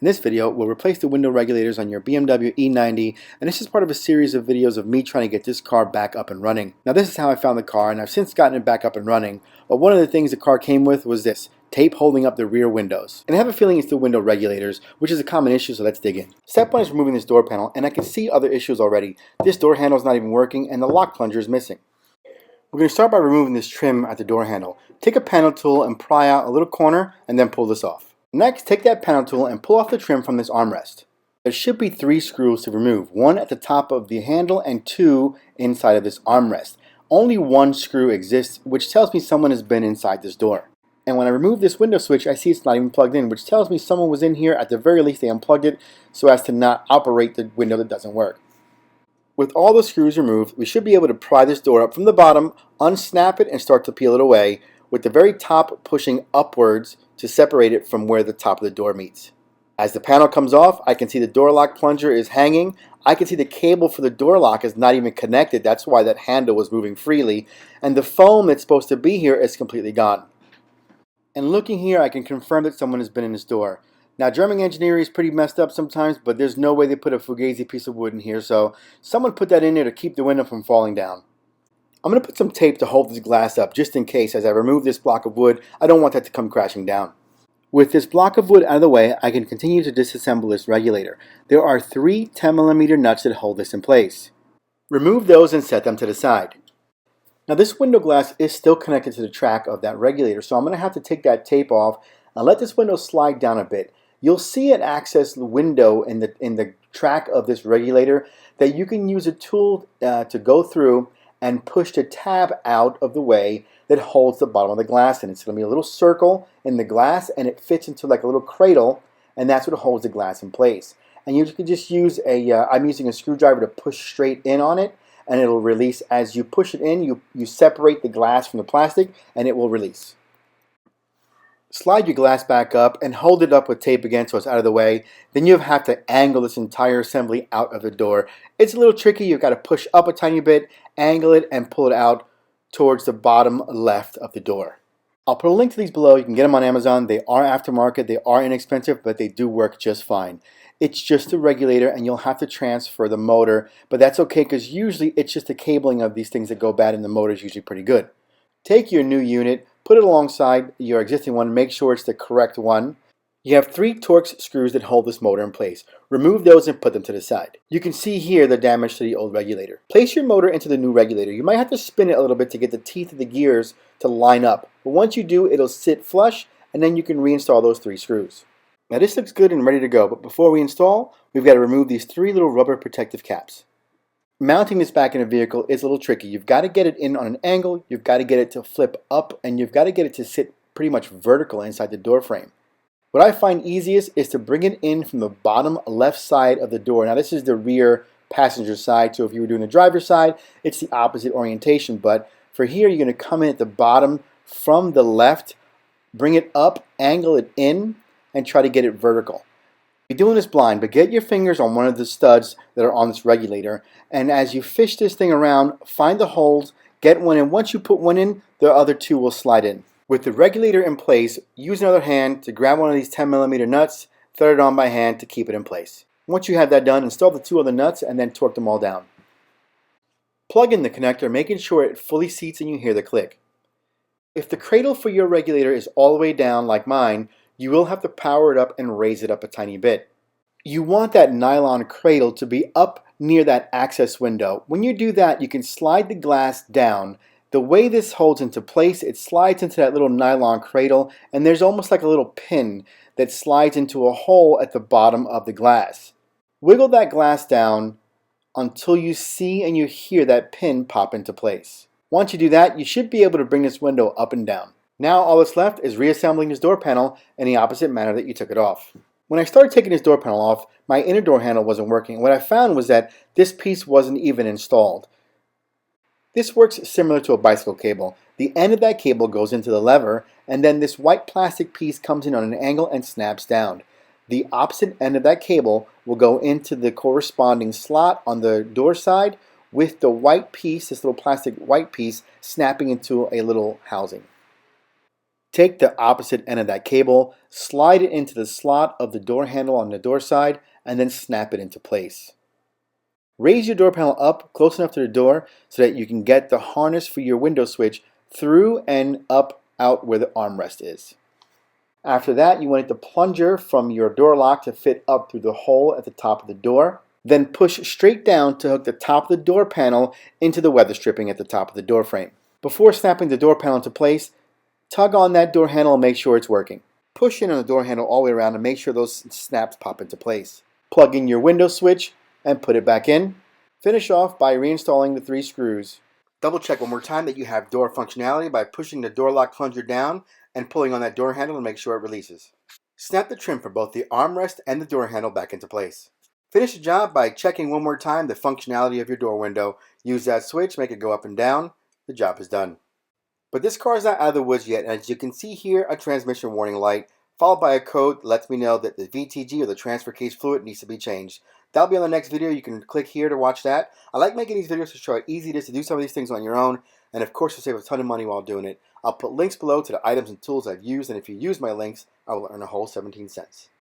In this video, we'll replace the window regulators on your BMW E90, and this is part of a series of videos of me trying to get this car back up and running. Now this is how I found the car, and I've since gotten it back up and running, but one of the things the car came with was this, tape holding up the rear windows. And I have a feeling it's the window regulators, which is a common issue, so let's dig in. Step 1 is removing this door panel, and I can see other issues already. This door handle is not even working, and the lock plunger is missing. We're going to start by removing this trim at the door handle. Take a panel tool and pry out a little corner, and then pull this off. Next, take that panel tool and pull off the trim from this armrest. There should be 3 screws to remove, 1 at the top of the handle and 2 inside of this armrest. Only 1 screw exists, which tells me someone has been inside this door. And when I remove this window switch, I see it's not even plugged in, which tells me someone was in here. At the very least, they unplugged it so as to not operate the window that doesn't work. With all the screws removed, we should be able to pry this door up from the bottom, unsnap it, and start to peel it away, with the very top pushing upwards to separate it from where the top of the door meets. As the panel comes off, I can see the door lock plunger is hanging. I can see the cable for the door lock is not even connected. That's why that handle was moving freely. And the foam that's supposed to be here is completely gone. And looking here, I can confirm that someone has been in this door. Now, German engineering is pretty messed up sometimes, but there's no way they put a fugazi piece of wood in here, so someone put that in there to keep the window from falling down. I'm going to put some tape to hold this glass up just in case. As I remove this block of wood, I don't want that to come crashing down. With this block of wood out of the way, I can continue to disassemble this regulator. There are 3 10mm nuts that hold this in place. Remove those and set them to the side. Now this window glass is still connected to the track of that regulator, so I'm going to have to take that tape off and let this window slide down a bit. You'll see an access window in the track of this regulator that you can use a tool to go through and push the tab out of the way that holds the bottom of the glass in. It's going to be a little circle in the glass, and it fits into like a little cradle, and that's what holds the glass in place. And you can just use I'm using a screwdriver to push straight in on it, and it'll release. As you push it in, you separate the glass from the plastic, and it will release. Slide your glass back up and hold it up with tape again so it's out of the way. Then you have to angle this entire assembly out of the door. It's a little tricky. You've got to push up a tiny bit, angle it, and pull it out towards the bottom left of the door. I'll put a link to these below. You can get them on Amazon. They are aftermarket. They are inexpensive, but they do work just fine. It's just a regulator, and you'll have to transfer the motor, but that's okay because usually it's just the cabling of these things that go bad, and the motor is usually pretty good. Take your new unit, put it alongside your existing one, make sure it's the correct one. You have 3 Torx screws that hold this motor in place. Remove those and put them to the side. You can see here the damage to the old regulator. Place your motor into the new regulator. You might have to spin it a little bit to get the teeth of the gears to line up. But once you do, it'll sit flush, and then you can reinstall those 3 screws. Now this looks good and ready to go, but before we install, we've got to remove these 3 little rubber protective caps. Mounting this back in a vehicle is a little tricky. You've got to get it in on an angle, you've got to get it to flip up, and you've got to get it to sit pretty much vertical inside the door frame. What I find easiest is to bring it in from the bottom left side of the door. Now this is the rear passenger side, so if you were doing the driver's side, it's the opposite orientation. But for here, you're going to come in at the bottom from the left, bring it up, angle it in, and try to get it vertical. You're doing this blind, but get your fingers on one of the studs that are on this regulator, and as you fish this thing around, find the holes, get one in. Once you put one in, the other 2 will slide in. With the regulator in place, use another hand to grab one of these 10mm nuts, thread it on by hand to keep it in place. Once you have that done, install the 2 other nuts and then torque them all down. Plug in the connector, making sure it fully seats and you hear the click. If the cradle for your regulator is all the way down like mine, you will have to power it up and raise it up a tiny bit. You want that nylon cradle to be up near that access window. When you do that, you can slide the glass down. The way this holds into place, it slides into that little nylon cradle, and there's almost like a little pin that slides into a hole at the bottom of the glass. Wiggle that glass down until you see and you hear that pin pop into place. Once you do that, you should be able to bring this window up and down. Now all that's left is reassembling this door panel in the opposite manner that you took it off. When I started taking this door panel off, my inner door handle wasn't working. What I found was that this piece wasn't even installed. This works similar to a bicycle cable. The end of that cable goes into the lever, and then this white plastic piece comes in on an angle and snaps down. The opposite end of that cable will go into the corresponding slot on the door side with the white piece, this little plastic white piece, snapping into a little housing. Take the opposite end of that cable, slide it into the slot of the door handle on the door side, and then snap it into place. Raise your door panel up close enough to the door so that you can get the harness for your window switch through and up out where the armrest is. After that, you want the plunger from your door lock to fit up through the hole at the top of the door. Then push straight down to hook the top of the door panel into the weather stripping at the top of the door frame. Before snapping the door panel into place, tug on that door handle and make sure it's working. Push in on the door handle all the way around and make sure those snaps pop into place. Plug in your window switch and put it back in. Finish off by reinstalling the 3 screws. Double check one more time that you have door functionality by pushing the door lock plunger down and pulling on that door handle to make sure it releases. Snap the trim for both the armrest and the door handle back into place. Finish the job by checking one more time the functionality of your door window. Use that switch, make it go up and down. The job is done. But this car is not out of the woods yet, and as you can see here, a transmission warning light, followed by a code that lets me know that the VTG or the transfer case fluid needs to be changed. That'll be on the next video. You can click here to watch that. I like making these videos to show how easy it is to do some of these things on your own, and of course to save a ton of money while doing it. I'll put links below to the items and tools I've used, and if you use my links, I will earn a whole 17 cents.